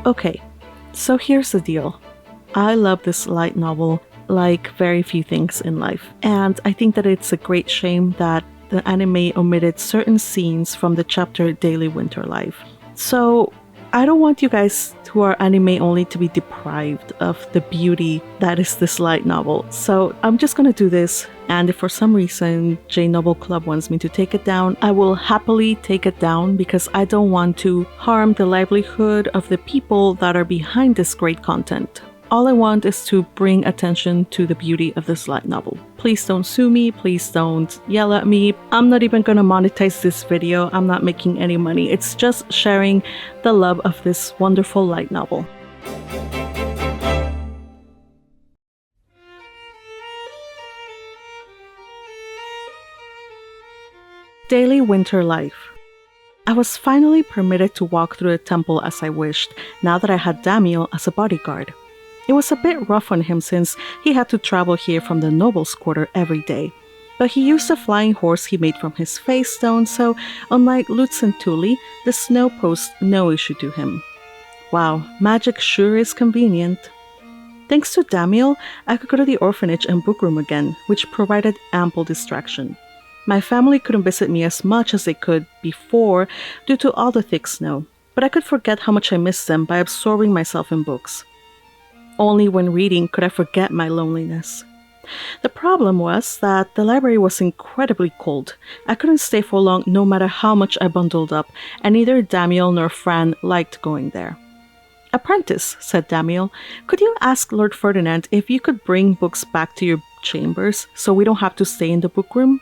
Okay, so here's the deal. I love this light novel like very few things in life, and I think that it's a great shame that the anime omitted certain scenes from the chapter Daily Winter Life. So I don't want you guys who are anime only to be deprived of the beauty that is this light novel. So I'm just gonna do this, and if for some reason J Novel Club wants me to take it down, I will happily take it down because I don't want to harm the livelihood of the people that are behind this great content. All I want is to bring attention to the beauty of this light novel. Please don't sue me, please don't yell at me. I'm not even gonna monetize this video, I'm not making any money. It's just sharing the love of this wonderful light novel. Daily Winter Life. I was finally permitted to walk through the temple as I wished, now that I had Damiel as a bodyguard. It was a bit rough on him since he had to travel here from the noble's quarter every day, but he used a flying horse he made from his face stone, so unlike Lutz and Tuli, the snow posed no issue to him. Wow, magic sure is convenient. Thanks to Damiel, I could go to the orphanage and book room again, which provided ample distraction. My family couldn't visit me as much as they could before due to all the thick snow, but I could forget how much I missed them by absorbing myself in books. Only when reading could I forget my loneliness. The problem was that the library was incredibly cold. I couldn't stay for long no matter how much I bundled up, and neither Damiel nor Fran liked going there. "Apprentice," said Damiel, "could you ask Lord Ferdinand if you could bring books back to your chambers so we don't have to stay in the book room?"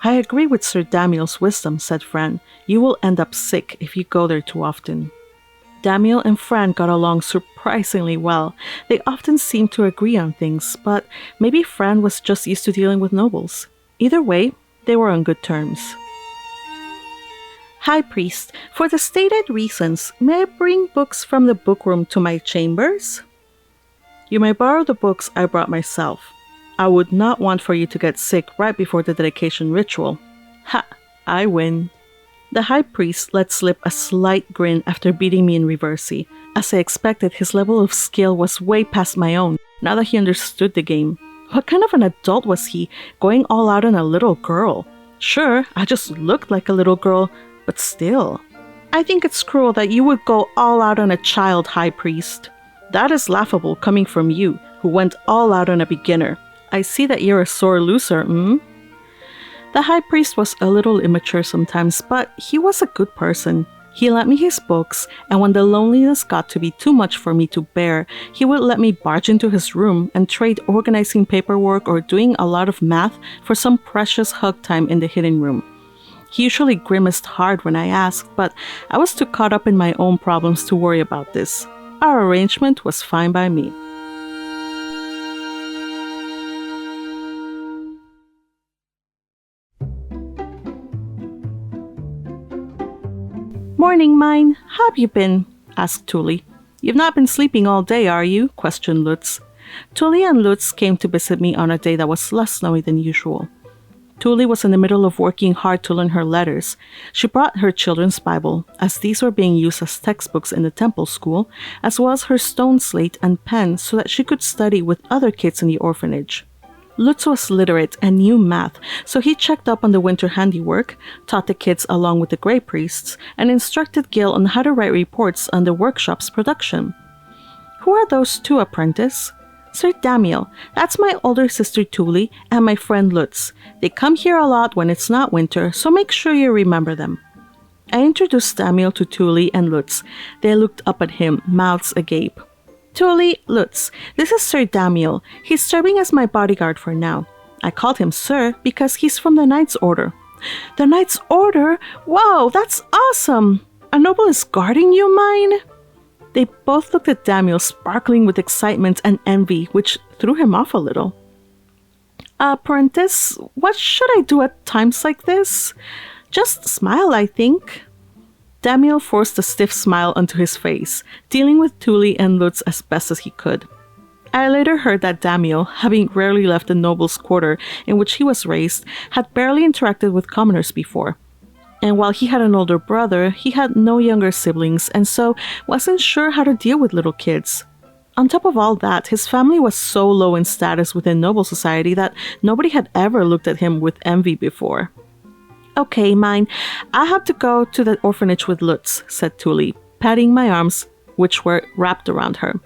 "I agree with Sir Damiel's wisdom," said Fran. "You will end up sick if you go there too often." Damiel and Fran got along surprisingly well. They often seemed to agree on things, but maybe Fran was just used to dealing with nobles. Either way, they were on good terms. "High Priest, for the stated reasons, may I bring books from the book room to my chambers?" "You may borrow the books I brought myself. I would not want for you to get sick right before the dedication ritual." Ha! I win. The High Priest let slip a slight grin after beating me in reverse. As I expected, his level of skill was way past my own, now that he understood the game. What kind of an adult was he, going all out on a little girl? Sure, I just looked like a little girl, but still. "I think it's cruel that you would go all out on a child, High Priest. That is laughable coming from you, who went all out on a beginner. I see that you're a sore loser, The High Priest was a little immature sometimes, but he was a good person. He lent me his books, and when the loneliness got to be too much for me to bear, he would let me barge into his room and trade organizing paperwork or doing a lot of math for some precious hug time in the hidden room. He usually grimaced hard when I asked, but I was too caught up in my own problems to worry about this. Our arrangement was fine by me. "Morning, mine. How have you been?" asked Tuli. "You've not been sleeping all day, are you?" questioned Lutz. Tuli and Lutz came to visit me on a day that was less snowy than usual. Tuli was in the middle of working hard to learn her letters. She brought her children's Bible, as these were being used as textbooks in the temple school, as well as her stone slate and pen so that she could study with other kids in the orphanage. Lutz was literate and knew math, so he checked up on the winter handiwork, taught the kids along with the Grey Priests, and instructed Gil on how to write reports on the workshop's production. "Who are those two, apprentice?" "Sir Damiel, that's my older sister Tuli, and my friend Lutz. They come here a lot when it's not winter, so make sure you remember them." I introduced Damiel to Tuli and Lutz. They looked up at him, mouths agape. "Tuli, Lutz, this is Sir Damiel. He's serving as my bodyguard for now. I called him Sir because he's from the Knight's Order." "The Knight's Order? Wow, that's awesome! A noble is guarding you, mine?" They both looked at Damiel, sparkling with excitement and envy, which threw him off a little. "Apprentice, what should I do at times like this?" "Just smile, I think." Damiel forced a stiff smile onto his face, dealing with Tuli and Lutz as best as he could. I later heard that Damiel, having rarely left the noble's quarter in which he was raised, had barely interacted with commoners before. And while he had an older brother, he had no younger siblings and so wasn't sure how to deal with little kids. On top of all that, his family was so low in status within noble society that nobody had ever looked at him with envy before. "Okay, mine. I have to go to the orphanage with Lutz," said Tuli, patting my arms, which were wrapped around her.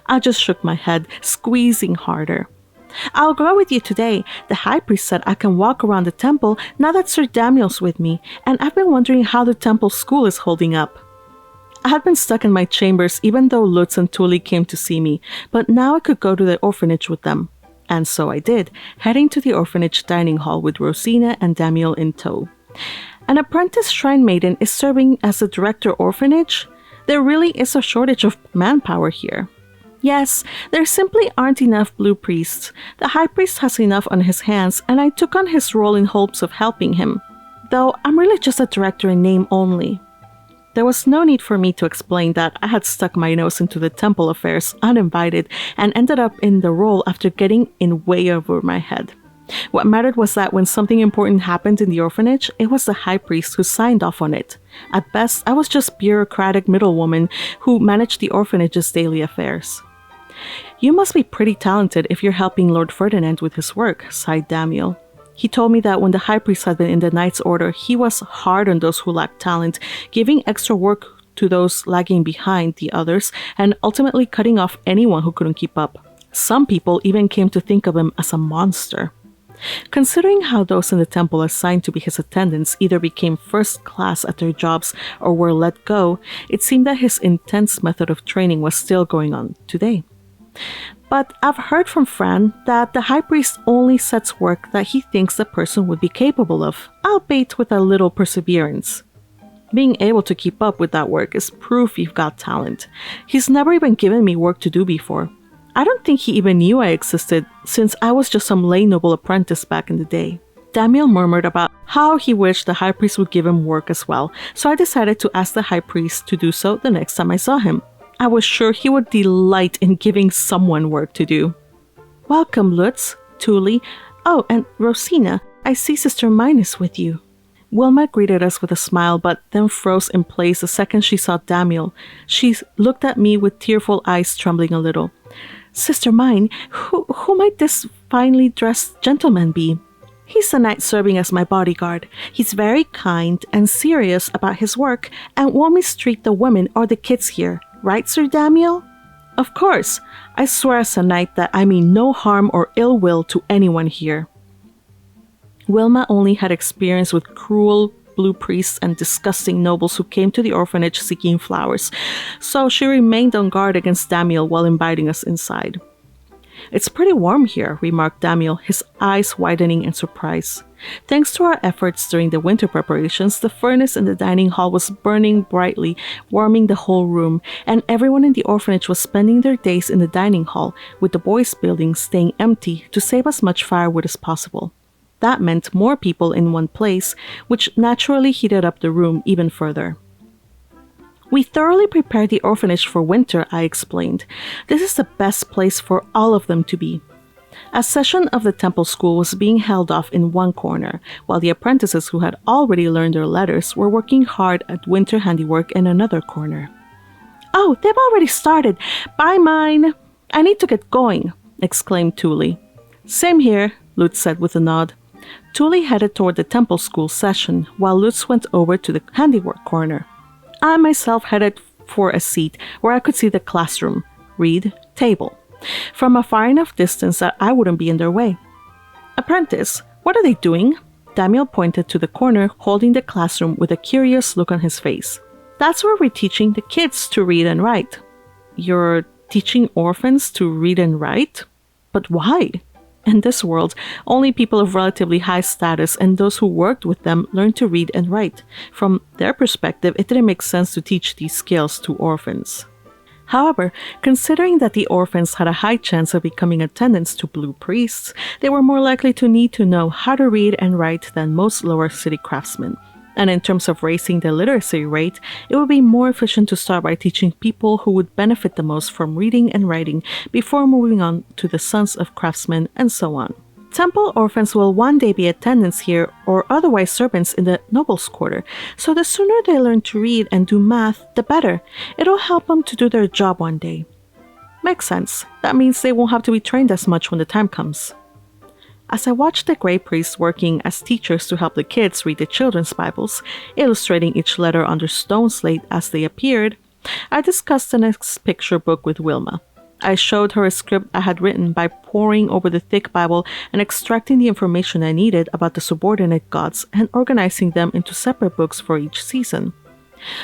I just shook my head, squeezing harder. "I'll go with you today. The high priest said I can walk around the temple now that Sir Daniel's with me, and I've been wondering how the temple school is holding up." I had been stuck in my chambers even though Lutz and Tuli came to see me, but now I could go to the orphanage with them. And so I did, heading to the orphanage dining hall with Rosina and Daniel in tow. An apprentice shrine maiden is serving as a director orphanage? There really is a shortage of manpower here. Yes, there simply aren't enough blue priests. The high priest has enough on his hands, and I took on his role in hopes of helping him. Though I'm really just a director in name only. There was no need for me to explain that I had stuck my nose into the temple affairs uninvited and ended up in the role after getting in way over my head. What mattered was that when something important happened in the orphanage, it was the high priest who signed off on it. At best, I was just bureaucratic middlewoman who managed the orphanage's daily affairs. "You must be pretty talented if you're helping Lord Ferdinand with his work," sighed Daniel. He told me that when the high priest had been in the Knight's Order, he was hard on those who lacked talent, giving extra work to those lagging behind the others, and ultimately cutting off anyone who couldn't keep up. Some people even came to think of him as a monster. Considering how those in the temple assigned to be his attendants either became first class at their jobs or were let go, it seemed that his intense method of training was still going on today. But I've heard from Fran that the high priest only sets work that he thinks the person would be capable of, albeit with a little perseverance. Being able to keep up with that work is proof you've got talent. He's never even given me work to do before. I don't think he even knew I existed, since I was just some lay noble apprentice back in the day. Daniel murmured about how he wished the high priest would give him work as well, so I decided to ask the high priest to do so the next time I saw him. I was sure he would delight in giving someone work to do. "Welcome, Lutz, Tuli. Oh, and Rosina, I see Sister Mine is with you." Wilma greeted us with a smile, but then froze in place the second she saw Daniel. She looked at me with tearful eyes trembling a little. "Sister Mine, who might this finely dressed gentleman be?" "He's a knight serving as my bodyguard. He's very kind and serious about his work and won't mistreat the women or the kids here. Right, Sir Daniel?" "Of course. I swear as a knight that I mean no harm or ill will to anyone here." Wilma only had experience with cruel blue priests and disgusting nobles who came to the orphanage seeking flowers, so she remained on guard against Daniel while inviting us inside. "It's pretty warm here," remarked Daniel, his eyes widening in surprise. Thanks to our efforts during the winter preparations, the furnace in the dining hall was burning brightly, warming the whole room, and everyone in the orphanage was spending their days in the dining hall, with the boys' building staying empty to save as much firewood as possible. That meant more people in one place, which naturally heated up the room even further. "We thoroughly prepared the orphanage for winter," I explained. "This is the best place for all of them to be." A session of the temple school was being held off in one corner, while the apprentices who had already learned their letters were working hard at winter handiwork in another corner. "Oh, they've already started! Bye, Mine! I need to get going!" exclaimed Tuli. "Same here," Lutz said with a nod. Tuli headed toward the temple school session, while Lutz went over to the handiwork corner. I myself headed for a seat where I could see the classroom, read, table, from a far enough distance that I wouldn't be in their way. "Apprentice, what are they doing?" Daniel pointed to the corner, holding the classroom with a curious look on his face. "That's where we're teaching the kids to read and write." "You're teaching orphans to read and write? But why?" In this world, only people of relatively high status and those who worked with them learned to read and write. From their perspective, it didn't make sense to teach these skills to orphans. However, considering that the orphans had a high chance of becoming attendants to blue priests, they were more likely to need to know how to read and write than most lower city craftsmen. And in terms of raising the literacy rate, it would be more efficient to start by teaching people who would benefit the most from reading and writing before moving on to the sons of craftsmen and so on. Temple orphans will one day be attendants here or otherwise servants in the nobles' quarter, so the sooner they learn to read and do math, the better. It'll help them to do their job one day. Makes sense. That means they won't have to be trained as much when the time comes. As I watched the Grey Priests working as teachers to help the kids read the children's Bibles, illustrating each letter on their stone slate as they appeared, I discussed the next picture book with Wilma. I showed her a script I had written by poring over the thick Bible and extracting the information I needed about the subordinate gods and organizing them into separate books for each season.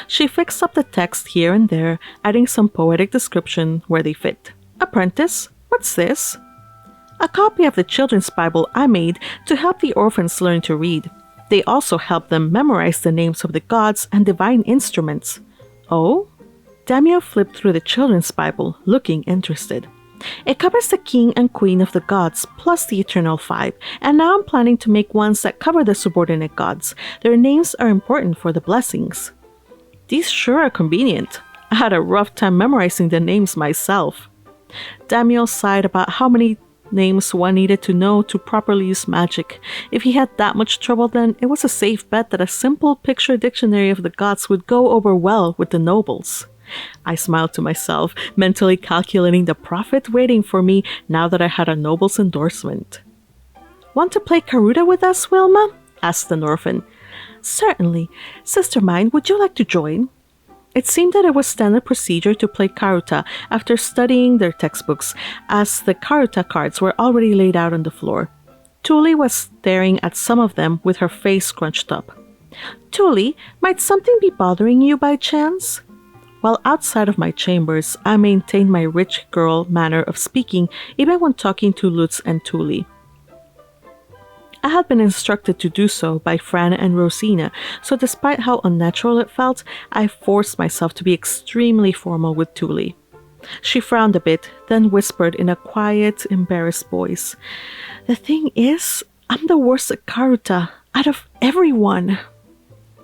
She fixed up the text here and there, adding some poetic description where they fit. Apprentice, what's this? A copy of the children's Bible I made to help the orphans learn to read. They also help them memorize the names of the gods and divine instruments. Oh? Damio flipped through the children's Bible, looking interested. It covers the king and queen of the gods, plus the eternal five, and now I'm planning to make ones that cover the subordinate gods. Their names are important for the blessings. These sure are convenient. I had a rough time memorizing the names myself. Damio sighed about how many names one needed to know to properly use magic. If he had that much trouble, then it was a safe bet that a simple picture dictionary of the gods would go over well with the nobles. I smiled to myself, mentally calculating the profit waiting for me now that I had a noble's endorsement. Want to play Karuta with us, Wilma? Asked an orphan. Certainly. Sister mine, would you like to join? It seemed that it was standard procedure to play Karuta after studying their textbooks, as the Karuta cards were already laid out on the floor. Tuli was staring at some of them with her face scrunched up. Tuli, might something be bothering you by chance? While outside of my chambers, I maintained my rich girl manner of speaking even when talking to Lutz and Tuli. I had been instructed to do so by Fran and Rosina, so despite how unnatural it felt, I forced myself to be extremely formal with Tuli. She frowned a bit, then whispered in a quiet, embarrassed voice, "The thing is, I'm the worst at Karuta, out of everyone."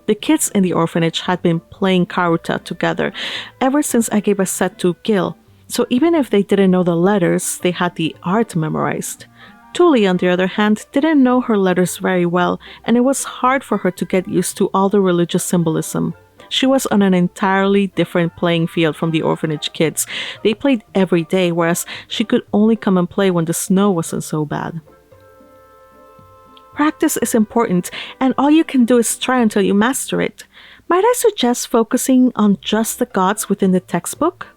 The kids in the orphanage had been playing Karuta together ever since I gave a set to Gil, so even if they didn't know the letters, they had the art memorized. Tuli, on the other hand, didn't know her letters very well, and it was hard for her to get used to all the religious symbolism. She was on an entirely different playing field from the orphanage kids. They played every day, whereas she could only come and play when the snow wasn't so bad. Practice is important, and all you can do is try until you master it. Might I suggest focusing on just the gods within the textbook?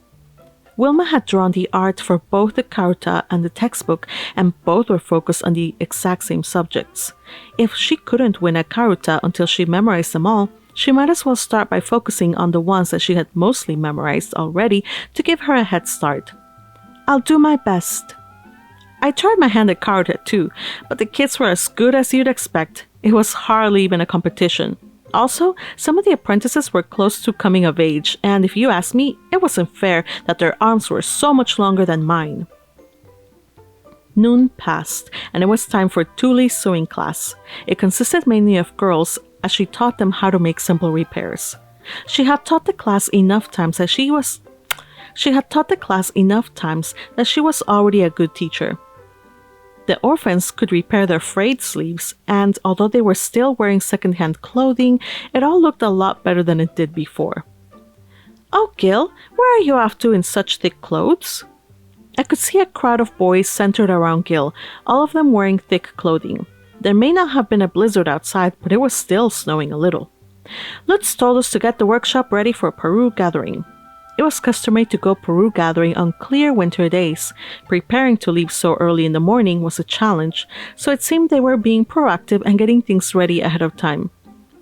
Wilma had drawn the art for both the Karuta and the textbook, and both were focused on the exact same subjects. If she couldn't win at Karuta until she memorized them all, she might as well start by focusing on the ones that she had mostly memorized already to give her a head start. I'll do my best. I tried my hand at Karuta too, but the kids were as good as you'd expect. It was hardly even a competition. Also, some of the apprentices were close to coming of age, and if you ask me, it wasn't fair that their arms were so much longer than mine. Noon passed, and it was time for Tuli's sewing class. It consisted mainly of girls, as she taught them how to make simple repairs. She had taught the class enough times that she was already a good teacher. The orphans could repair their frayed sleeves, and although they were still wearing second-hand clothing, it all looked a lot better than it did before. "Oh, Gil, where are you off to in such thick clothes?" I could see a crowd of boys centered around Gil, all of them wearing thick clothing. There may not have been a blizzard outside, but it was still snowing a little. Lutz told us to get the workshop ready for Peru gathering. It was customary to go Peru gathering on clear winter days. Preparing to leave so early in the morning was a challenge, so it seemed they were being proactive and getting things ready ahead of time.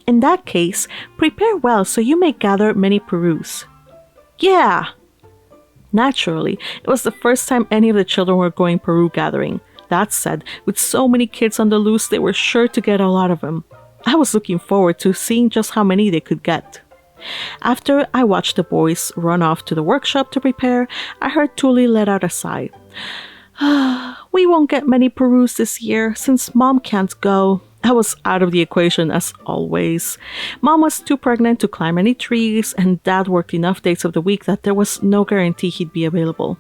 In that case, prepare well so you may gather many Perus. Yeah! Naturally, it was the first time any of the children were going Peru gathering. That said, with so many kids on the loose, they were sure to get a lot of them. I was looking forward to seeing just how many they could get. After I watched the boys run off to the workshop to prepare, I heard Tuli let out a sigh. We won't get many Perus this year since Mom can't go. I was out of the equation as always. Mom was too pregnant to climb any trees, and Dad worked enough days of the week that there was no guarantee he'd be available.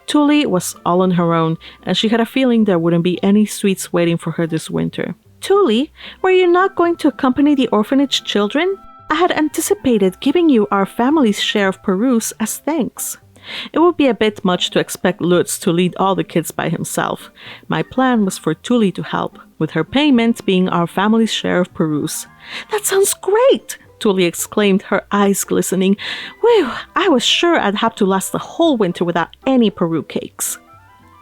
Tuli was all on her own, and she had a feeling there wouldn't be any sweets waiting for her this winter. Tuli, were you not going to accompany the orphanage children? I had anticipated giving you our family's share of Perus as thanks. It would be a bit much to expect Lutz to lead all the kids by himself. My plan was for Tuli to help, with her payment being our family's share of Perus. That sounds great! Tuli exclaimed, her eyes glistening. Whew, I was sure I'd have to last the whole winter without any Peru cakes.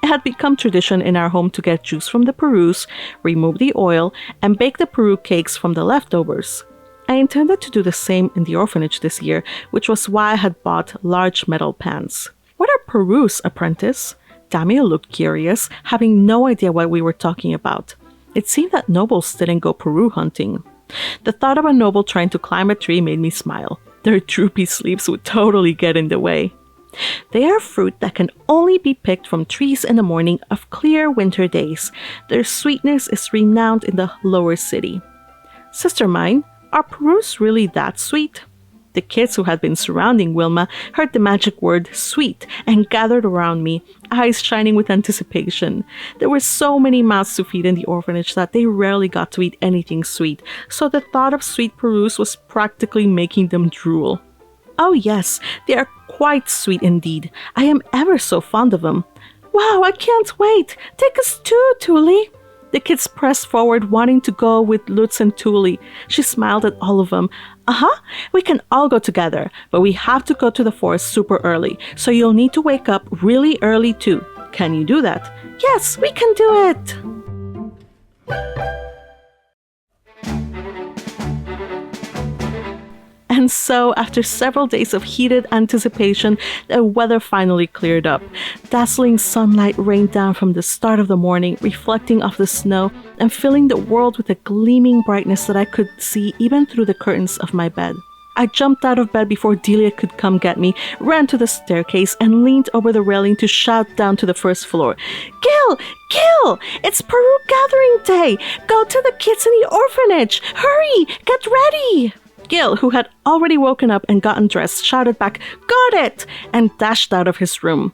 It had become tradition in our home to get juice from the Perus, remove the oil, and bake the Peru cakes from the leftovers. I intended to do the same in the orphanage this year, which was why I had bought large metal pans. What are Perus, apprentice? Damiel looked curious, having no idea what we were talking about. It seemed that nobles didn't go Peru hunting. The thought of a noble trying to climb a tree made me smile. Their droopy sleeves would totally get in the way. They are fruit that can only be picked from trees in the morning of clear winter days. Their sweetness is renowned in the lower city. Sister mine, are Perus really that sweet? The kids who had been surrounding Wilma heard the magic word sweet and gathered around me, eyes shining with anticipation. There were so many mouths to feed in the orphanage that they rarely got to eat anything sweet, so the thought of sweet Perus was practically making them drool. Oh yes, they are quite sweet indeed. I am ever so fond of them. Wow, I can't wait! Take us too, Tuli! The kids pressed forward, wanting to go with Lutz and Tuli. She smiled at all of them. We can all go together, but we have to go to the forest super early, so you'll need to wake up really early too. Can you do that? Yes, we can do it! And so, after several days of heated anticipation, the weather finally cleared up. Dazzling sunlight rained down from the start of the morning, reflecting off the snow and filling the world with a gleaming brightness that I could see even through the curtains of my bed. I jumped out of bed before Delia could come get me, ran to the staircase, and leaned over the railing to shout down to the first floor. Gil! Gil! It's Peru Gathering Day! Go to the kids in the orphanage! Hurry! Get ready! Gil, who had already woken up and gotten dressed, shouted back, "Got it!" and dashed out of his room.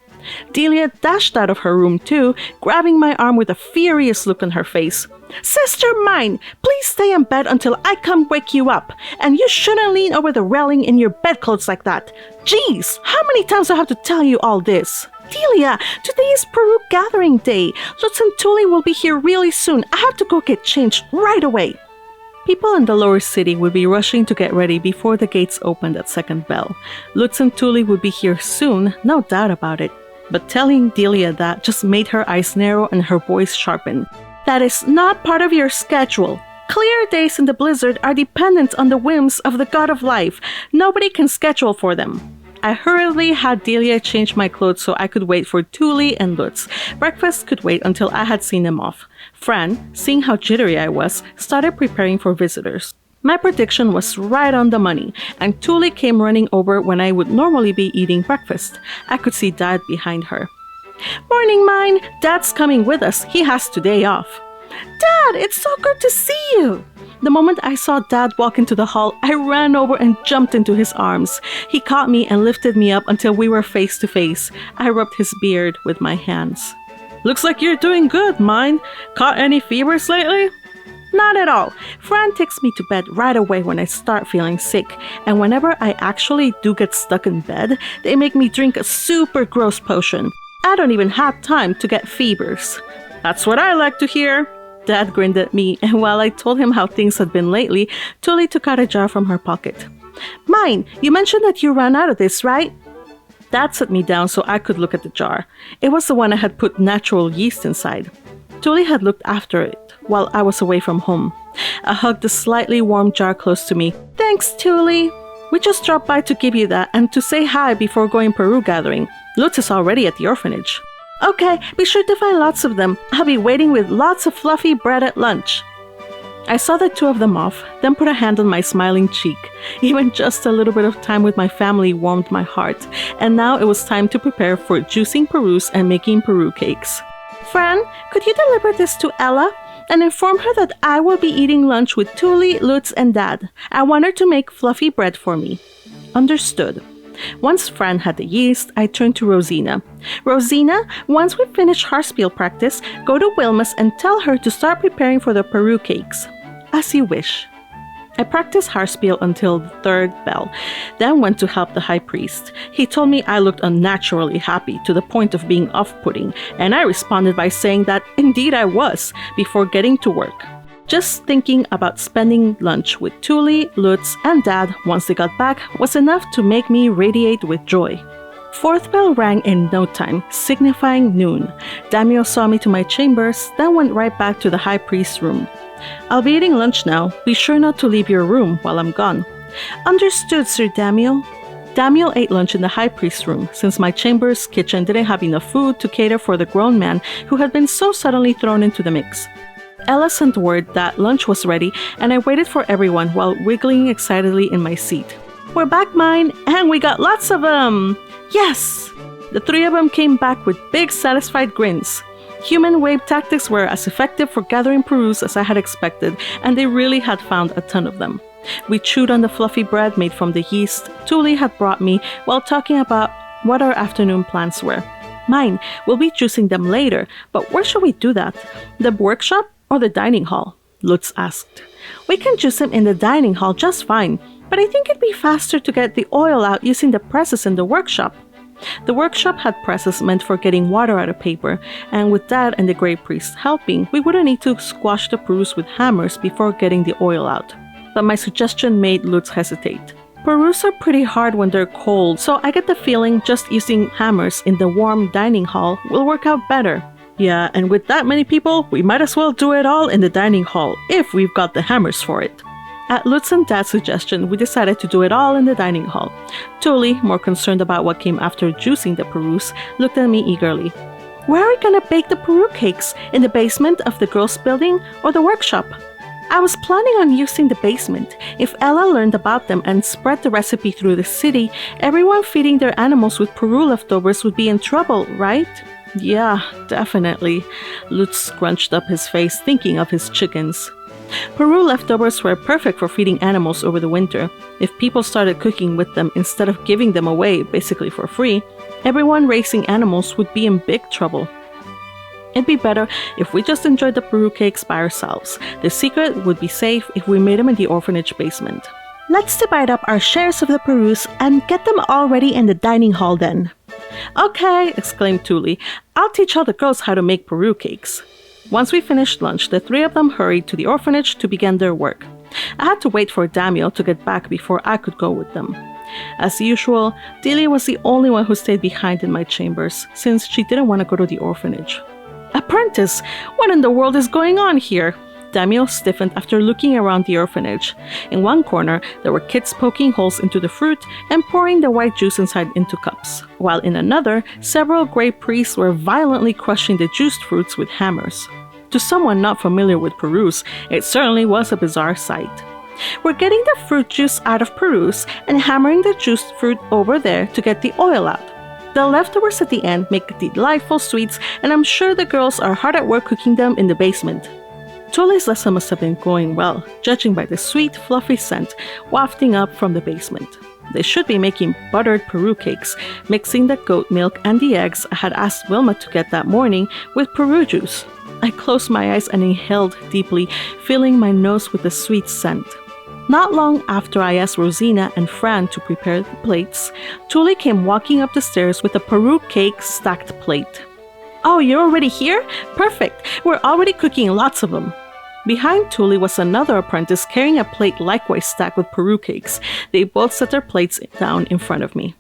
Delia dashed out of her room too, grabbing my arm with a furious look on her face. Sister mine, please stay in bed until I come wake you up. And you shouldn't lean over the railing in your bedclothes like that. Jeez, how many times do I have to tell you all this? Delia, today is Peru Gathering Day. Lutz and Tuli will be here really soon. I have to go get changed right away. People in the lower city would be rushing to get ready before the gates opened at second bell. Lutz and Tuli would be here soon, no doubt about it. But telling Delia that just made her eyes narrow and her voice sharpen. That is not part of your schedule. Clear days in the blizzard are dependent on the whims of the god of life. Nobody can schedule for them. I hurriedly had Delia change my clothes so I could wait for Tuli and Lutz. Breakfast could wait until I had seen them off. Fran, seeing how jittery I was, started preparing for visitors. My prediction was right on the money, and Tuli came running over when I would normally be eating breakfast. I could see Dad behind her. Morning, mine! Dad's coming with us. He has today off. Dad, it's so good to see you! The moment I saw Dad walk into the hall, I ran over and jumped into his arms. He caught me and lifted me up until we were face to face. I rubbed his beard with my hands. Looks like you're doing good, mine. Caught any fevers lately? Not at all. Fran takes me to bed right away when I start feeling sick, and whenever I actually do get stuck in bed, they make me drink a super gross potion. I don't even have time to get fevers. That's what I like to hear. Dad grinned at me, and while I told him how things had been lately, Tuli took out a jar from her pocket. Mine, you mentioned that you ran out of this, right? Dad set me down so I could look at the jar. It was the one I had put natural yeast inside. Tuli had looked after it while I was away from home. I hugged the slightly warm jar close to me. Thanks, Tuli. We just dropped by to give you that and to say hi before going Peru gathering. Lutz is already at the orphanage. Okay, be sure to find lots of them. I'll be waiting with lots of fluffy bread at lunch. I saw the two of them off, then put a hand on my smiling cheek. Even just a little bit of time with my family warmed my heart, and now it was time to prepare for juicing Perus and making Peru cakes. Fran, could you deliver this to Ella and inform her that I will be eating lunch with Tuli, Lutz, and Dad. I want her to make fluffy bread for me. Understood. Once Fran had the yeast, I turned to Rosina. Rosina, once we finish Haarspiel practice, go to Wilma's and tell her to start preparing for the Peru cakes. As you wish. I practiced Haarspiel until the third bell, then went to help the high priest. He told me I looked unnaturally happy to the point of being off-putting, and I responded by saying that indeed I was, before getting to work. Just thinking about spending lunch with Tuli, Lutz, and Dad once they got back was enough to make me radiate with joy. Fourth bell rang in no time, signifying noon. Damiel saw me to my chambers, then went right back to the high priest's room. I'll be eating lunch now. Be sure not to leave your room while I'm gone. Understood, Sir Damiel. Damiel ate lunch in the high priest's room, since my chamber's kitchen didn't have enough food to cater for the grown man who had been so suddenly thrown into the mix. Ella sent word that lunch was ready, and I waited for everyone while wiggling excitedly in my seat. We're back, mine, and we got lots of them! Yes! The three of them came back with big, satisfied grins. Human wave tactics were as effective for gathering Perus as I had expected, and they really had found a ton of them. We chewed on the fluffy bread made from the yeast Tuli had brought me while talking about what our afternoon plans were. Mine, we'll be juicing them later, but where should we do that? The workshop or the dining hall? Lutz asked. We can juice them in the dining hall just fine, but I think it'd be faster to get the oil out using the presses in the workshop. The workshop had presses meant for getting water out of paper, and with Dad and the Grey Priest helping, we wouldn't need to squash the Perus with hammers before getting the oil out. But my suggestion made Lutz hesitate. Perus are pretty hard when they're cold, so I get the feeling just using hammers in the warm dining hall will work out better. Yeah, and with that many people, we might as well do it all in the dining hall, if we've got the hammers for it. At Lutz and Dad's suggestion, we decided to do it all in the dining hall. Tuli, more concerned about what came after juicing the Perus, looked at me eagerly. Where are we gonna bake the Peru cakes? In the basement of the girls' building or the workshop? I was planning on using the basement. If Ella learned about them and spread the recipe through the city, everyone feeding their animals with Peru leftovers would be in trouble, right? Yeah, definitely. Lutz scrunched up his face, thinking of his chickens. Peru leftovers were perfect for feeding animals over the winter. If people started cooking with them instead of giving them away, basically for free, everyone raising animals would be in big trouble. It'd be better if we just enjoyed the Peru cakes by ourselves. The secret would be safe if we made them in the orphanage basement. Let's divide up our shares of the Perus and get them all ready in the dining hall then. Okay, exclaimed Tuli. I'll teach all the girls how to make Peru cakes. Once we finished lunch, the three of them hurried to the orphanage to begin their work. I had to wait for Damiel to get back before I could go with them. As usual, Dilly was the only one who stayed behind in my chambers, since she didn't want to go to the orphanage. Apprentice, what in the world is going on here? Damiel stiffened after looking around the orphanage. In one corner, there were kids poking holes into the fruit and pouring the white juice inside into cups, while in another, several Grey Priests were violently crushing the juiced fruits with hammers. To someone not familiar with Perus, it certainly was a bizarre sight. We're getting the fruit juice out of Perus and hammering the juiced fruit over there to get the oil out. The leftovers at the end make delightful sweets, and I'm sure the girls are hard at work cooking them in the basement. Tuli's lesson must have been going well, judging by the sweet, fluffy scent wafting up from the basement. They should be making buttered Peru cakes, mixing the goat milk and the eggs I had asked Wilma to get that morning with Peru juice. I closed my eyes and inhaled deeply, filling my nose with the sweet scent. Not long after I asked Rosina and Fran to prepare the plates, Tuli came walking up the stairs with a Peru cake stacked plate. Oh, you're already here? Perfect! We're already cooking lots of them. Behind Tuli was another apprentice carrying a plate likewise stacked with Peru cakes. They both set their plates down in front of me.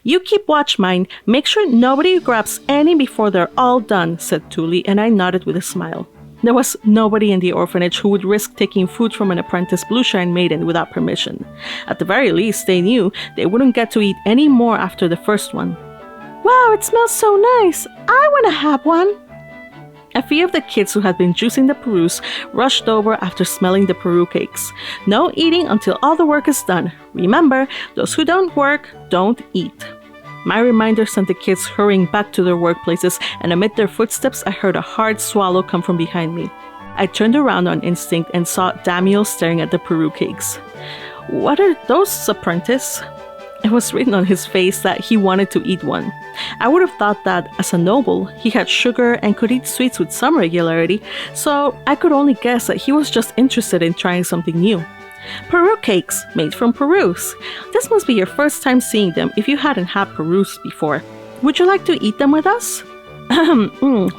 You keep watch, mine. Make sure nobody grabs any before they're all done, said Tuli, and I nodded with a smile. There was nobody in the orphanage who would risk taking food from an apprentice Blueshine maiden without permission. At the very least, they knew they wouldn't get to eat any more after the first one. Wow, it smells so nice! I want to have one! A few of the kids who had been juicing the Perus rushed over after smelling the Peru cakes. No eating until all the work is done. Remember, those who don't work, don't eat. My reminder sent the kids hurrying back to their workplaces, and amid their footsteps, I heard a hard swallow come from behind me. I turned around on instinct and saw Damiel staring at the Peru cakes. What are those, apprentice? It was written on his face that he wanted to eat one. I would have thought that, as a noble, he had sugar and could eat sweets with some regularity, so I could only guess that he was just interested in trying something new. Peru cakes, made from Perus. This must be your first time seeing them if you hadn't had Perus before. Would you like to eat them with us?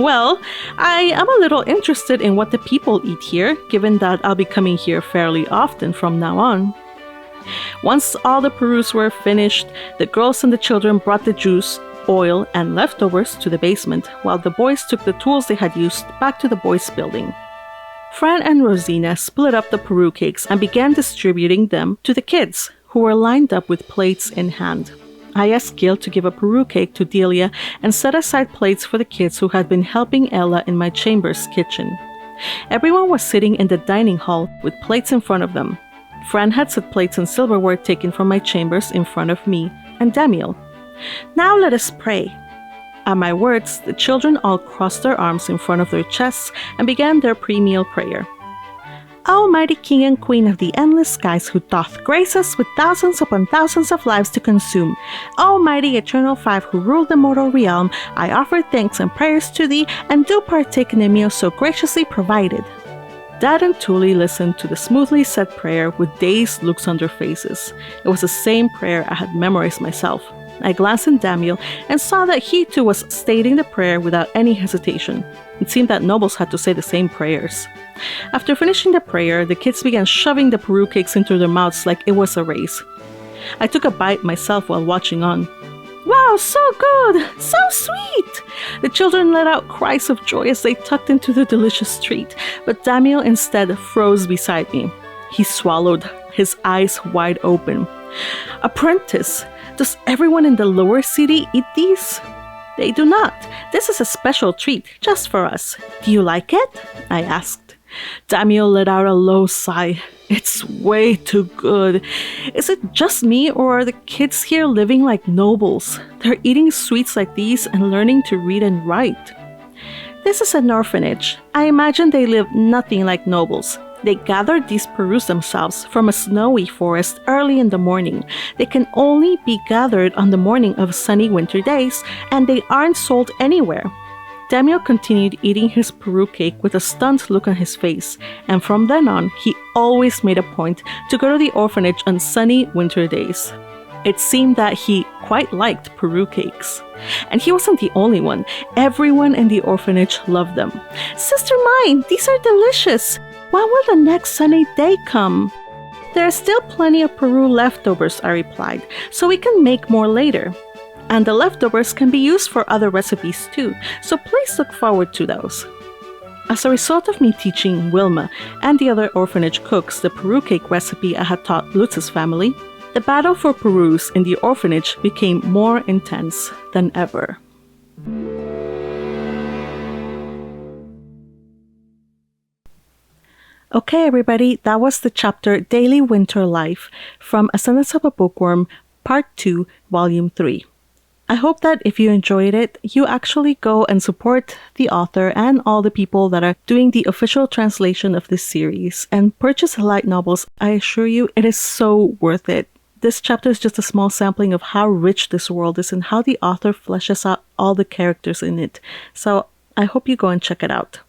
Well, I am a little interested in what the people eat here, given that I'll be coming here fairly often from now on. Once all the Perus were finished, the girls and the children brought the juice, oil, and leftovers to the basement, while the boys took the tools they had used back to the boys' building. Fran and Rosina split up the Peru cakes and began distributing them to the kids, who were lined up with plates in hand. I asked Gil to give a Peru cake to Delia and set aside plates for the kids who had been helping Ella in my chamber's kitchen. Everyone was sitting in the dining hall with plates in front of them. Fran had set plates and silverware taken from my chambers in front of me and Daniel. Now let us pray. At my words, the children all crossed their arms in front of their chests and began their pre-meal prayer. Almighty King and Queen of the endless skies, who doth grace us with thousands upon thousands of lives to consume, Almighty Eternal Five, who rule the mortal realm, I offer thanks and prayers to thee, and do partake in the meal so graciously provided. Dad and Tuli listened to the smoothly said prayer with dazed looks on their faces. It was the same prayer I had memorized myself. I glanced at Daniel and saw that he too was stating the prayer without any hesitation. It seemed that nobles had to say the same prayers. After finishing the prayer, the kids began shoving the Peru cakes into their mouths like it was a race. I took a bite myself while watching on. Wow, so good! So sweet! The children let out cries of joy as they tucked into the delicious treat, but Daniel instead froze beside me. He swallowed, his eyes wide open. Apprentice, does everyone in the lower city eat these? They do not. This is a special treat, just for us. Do you like it? I asked. Daniel let out a low sigh. It's way too good. Is it just me, or are the kids here living like nobles? They're eating sweets like these and learning to read and write. This is an orphanage. I imagine they live nothing like nobles. They gathered these Perus themselves from a snowy forest early in the morning. They can only be gathered on the morning of sunny winter days, and they aren't sold anywhere. Daniel continued eating his Peru cake with a stunned look on his face, and from then on, he always made a point to go to the orphanage on sunny winter days. It seemed that he quite liked Peru cakes. And he wasn't the only one. Everyone in the orphanage loved them. Sister mine, these are delicious. When will the next sunny day come? There are still plenty of Peru leftovers, I replied, so we can make more later. And the leftovers can be used for other recipes too, so please look forward to those. As a result of me teaching Wilma and the other orphanage cooks the Peru cake recipe I had taught Lutz's family, the battle for Perus in the orphanage became more intense than ever. Okay, everybody, that was the chapter Daily Winter Life from Ascendance of a Bookworm, Part 2, Volume 3. I hope that if you enjoyed it, you actually go and support the author and all the people that are doing the official translation of this series and purchase the light novels. I assure you, it is so worth it. This chapter is just a small sampling of how rich this world is and how the author fleshes out all the characters in it. So I hope you go and check it out.